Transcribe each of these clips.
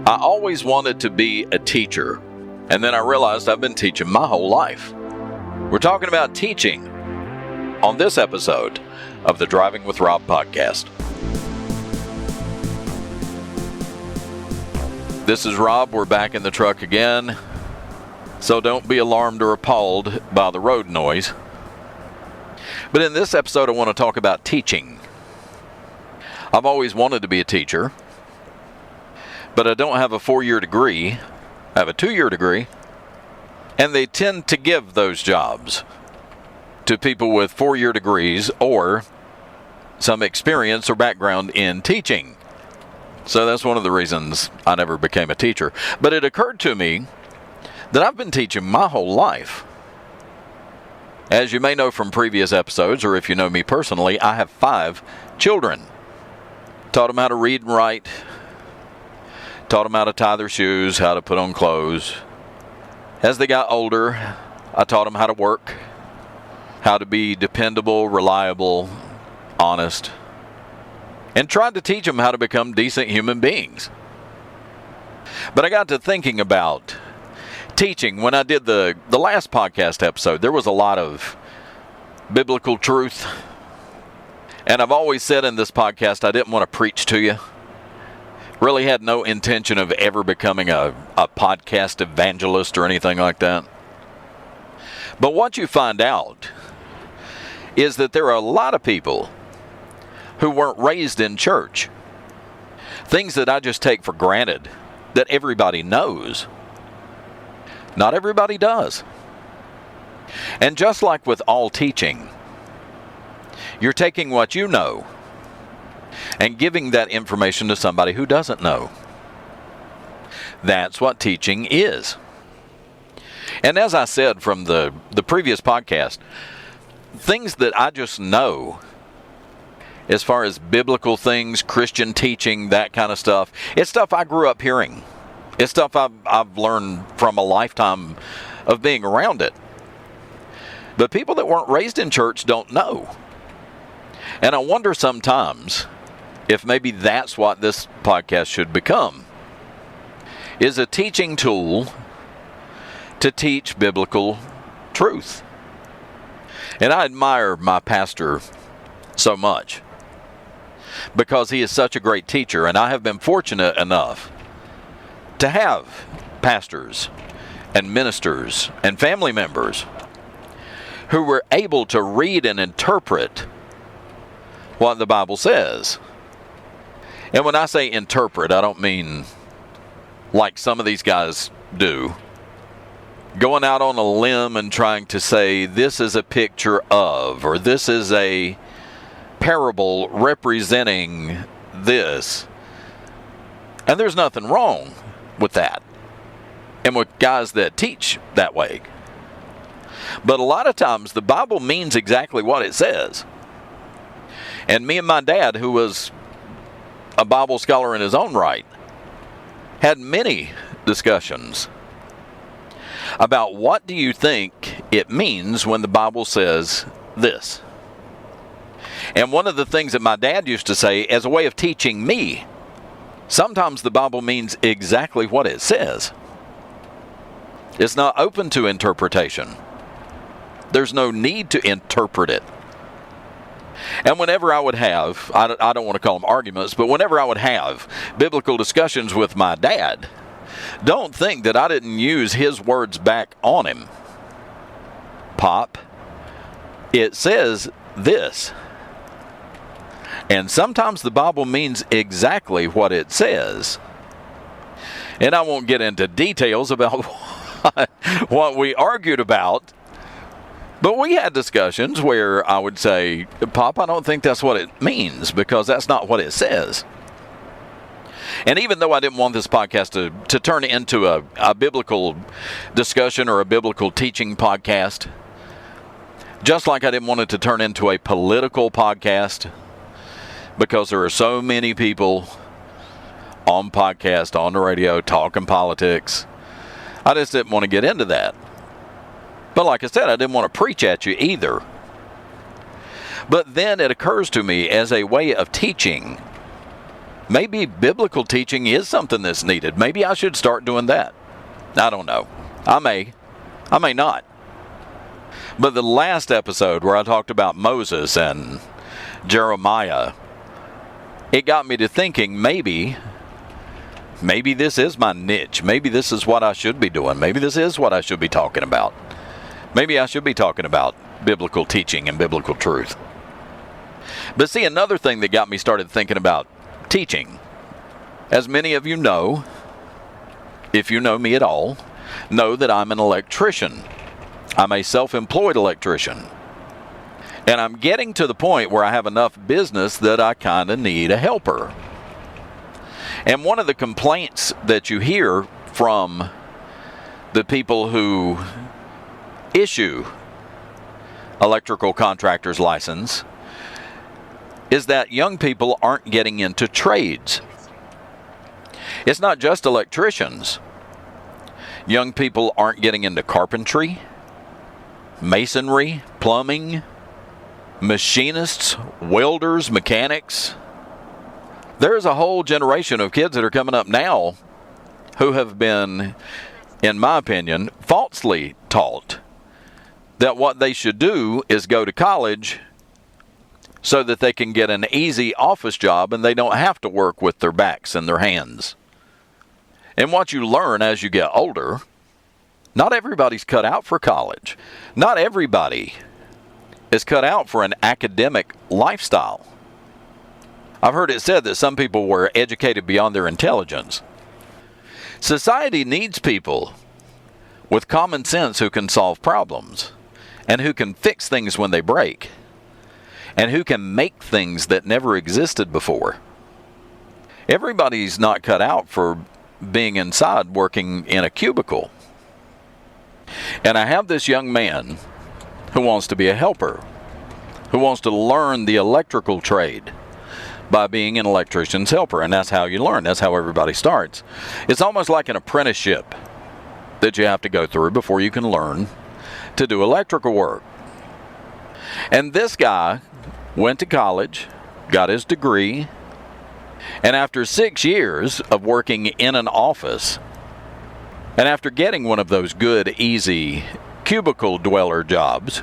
I always wanted to be a teacher, and then I realized I've been teaching my whole life. We're talking about teaching on this episode of the Driving with Rob podcast. This is Rob. We're back in the truck again, so don't be alarmed or appalled by the road noise. But in this episode, I want to talk about teaching. I've always wanted to be a teacher, but I don't have a 4-year degree. I have a 2-year degree, and they tend to give those jobs to people with 4-year degrees or some experience or background in teaching. So that's one of the reasons I never became a teacher. But it occurred to me that I've been teaching my whole life. As you may know from previous episodes, or if you know me personally, I have 5 children. Taught them how to read and write. Taught them how to tie their shoes, how to put on clothes. As they got older, I taught them how to work, how to be dependable, reliable, honest, and tried to teach them how to become decent human beings. But I got to thinking about teaching. When I did the last podcast episode, there was a lot of biblical truth. And I've always said in this podcast, I didn't want to preach to you. Really had no intention of ever becoming a podcast evangelist or anything like that. But what you find out is that there are a lot of people who weren't raised in church. Things that I just take for granted that everybody knows. Not everybody does. And just like with all teaching, you're taking what you know and giving that information to somebody who doesn't know. That's what teaching is. And as I said from the previous podcast, things that I just know as far as biblical things, Christian teaching, that kind of stuff, it's stuff I grew up hearing. It's stuff I've learned from a lifetime of being around it. But people that weren't raised in church don't know. And I wonder sometimes if maybe that's what this podcast should become, is a teaching tool to teach biblical truth. And I admire my pastor so much because he is such a great teacher, and I have been fortunate enough to have pastors and ministers and family members who were able to read and interpret what the Bible says. And when I say interpret, I don't mean like some of these guys do, going out on a limb and trying to say this is a picture of, or this is a parable representing this. And there's nothing wrong with that and with guys that teach that way. But a lot of times the Bible means exactly what it says. And me and my dad, who was a Bible scholar in his own right, had many discussions about what do you think it means when the Bible says this. And one of the things that my dad used to say as a way of teaching me, sometimes the Bible means exactly what it says. It's not open to interpretation. There's no need to interpret it. And whenever I would have, I don't want to call them arguments, but whenever I would have biblical discussions with my dad, don't think that I didn't use his words back on him. Pop, it says this. And sometimes the Bible means exactly what it says. And I won't get into details about what we argued about. But we had discussions where I would say, Pop, I don't think that's what it means because that's not what it says. And even though I didn't want this podcast to turn into a biblical discussion or a biblical teaching podcast, just like I didn't want it to turn into a political podcast, because there are so many people on podcast, on the radio, talking politics, I just didn't want to get into that. But like I said, I didn't want to preach at you either. But then it occurs to me as a way of teaching maybe biblical teaching is something that's needed. Maybe I should start doing that. I don't know. I may not. But the last episode where I talked about Moses and Jeremiah, it got me to thinking maybe this is my niche. Maybe this is what I should be doing. Maybe this is what I should be talking about. Maybe I should be talking about biblical teaching and biblical truth. But see, another thing that got me started thinking about teaching, as many of you know, if you know me at all, know that I'm an electrician. I'm a self-employed electrician. And I'm getting to the point where I have enough business that I kind of need a helper. And one of the complaints that you hear from the people who issue electrical contractor's license is that young people aren't getting into trades. It's not just electricians. Young people aren't getting into carpentry, masonry, plumbing, machinists, welders, mechanics. There's a whole generation of kids that are coming up now who have been, in my opinion, falsely taught that what they should do is go to college so that they can get an easy office job and they don't have to work with their backs and their hands. And what you learn as you get older, not everybody's cut out for college. Not everybody is cut out for an academic lifestyle. I've heard it said that some people were educated beyond their intelligence. Society needs people with common sense who can solve problems and who can fix things when they break and who can make things that never existed before. Everybody's not cut out for being inside working in a cubicle. And I have this young man who wants to be a helper, who wants to learn the electrical trade by being an electrician's helper. And that's how you learn. That's how everybody starts. It's almost like an apprenticeship that you have to go through before you can learn to do electrical work. And this guy went to college, got his degree, and after 6 years of working in an office, and after getting one of those good, easy cubicle dweller jobs,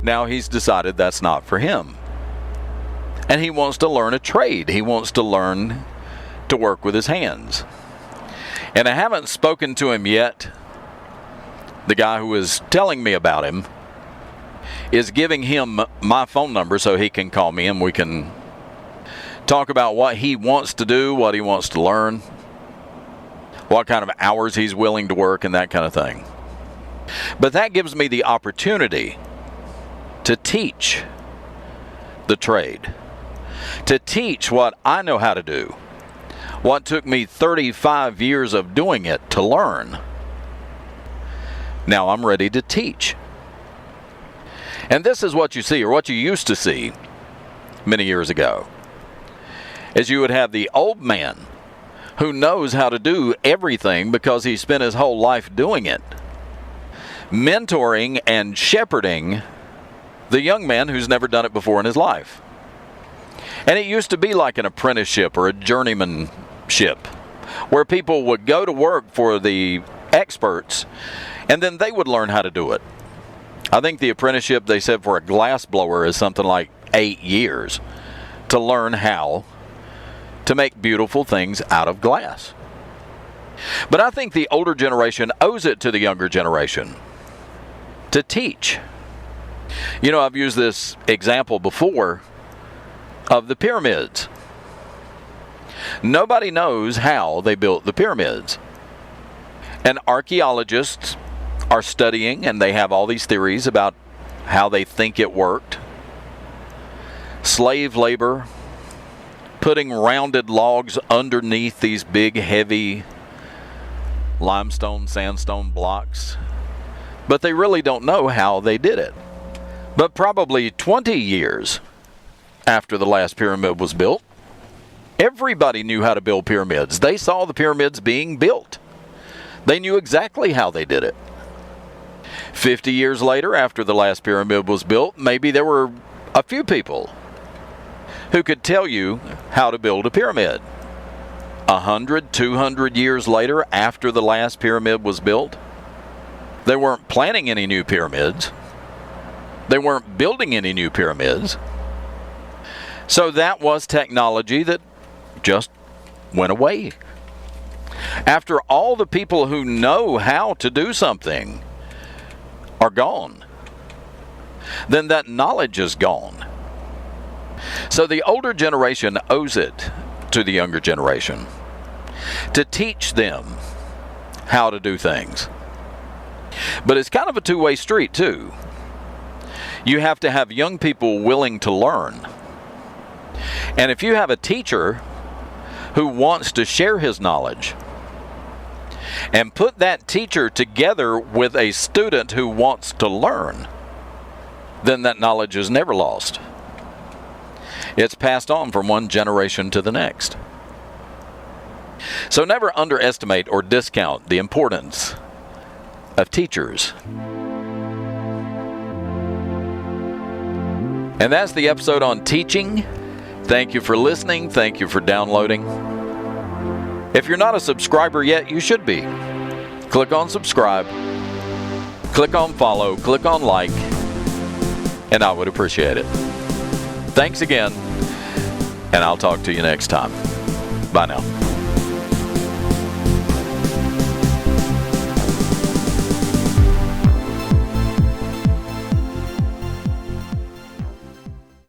now he's decided that's not for him. And he wants to learn a trade. He wants to learn to work with his hands. And I haven't spoken to him yet. The guy who is telling me about him is giving him my phone number so he can call me and we can talk about what he wants to do, what he wants to learn, what kind of hours he's willing to work, and that kind of thing. But that gives me the opportunity to teach the trade, to teach what I know how to do, what took me 35 years of doing it to learn. Now I'm ready to teach. And this is what you see, or what you used to see many years ago, is you would have the old man who knows how to do everything because he spent his whole life doing it, mentoring and shepherding the young man who's never done it before in his life. And it used to be like an apprenticeship or a journeymanship, where people would go to work for the experts and then they would learn how to do it. I think the apprenticeship, they said, for a glass blower is something like 8 years to learn how to make beautiful things out of glass. But I think the older generation owes it to the younger generation to teach. You know, I've used this example before of the pyramids. Nobody knows how they built the pyramids. And archaeologists are studying, and they have all these theories about how they think it worked. Slave labor, putting rounded logs underneath these big, heavy limestone, sandstone blocks. But they really don't know how they did it. But probably 20 years after the last pyramid was built, everybody knew how to build pyramids. They saw the pyramids being built. They knew exactly how they did it. 50 years later, after the last pyramid was built, maybe there were a few people who could tell you how to build a pyramid. 100, 200 years later, after the last pyramid was built. They weren't planning any new pyramids. They weren't building any new pyramids. So that was technology that just went away. After all the people who know how to do something are gone, then that knowledge is gone. So the older generation owes it to the younger generation to teach them how to do things. But it's kind of a two-way street too. You have to have young people willing to learn. And if you have a teacher who wants to share his knowledge and put that teacher together with a student who wants to learn, then that knowledge is never lost. It's passed on from one generation to the next. So never underestimate or discount the importance of teachers. And that's the episode on teaching. Thank you for listening. Thank you for downloading. If you're not a subscriber yet, you should be. Click on subscribe, click on follow, click on like, and I would appreciate it. Thanks again, and I'll talk to you next time. Bye now.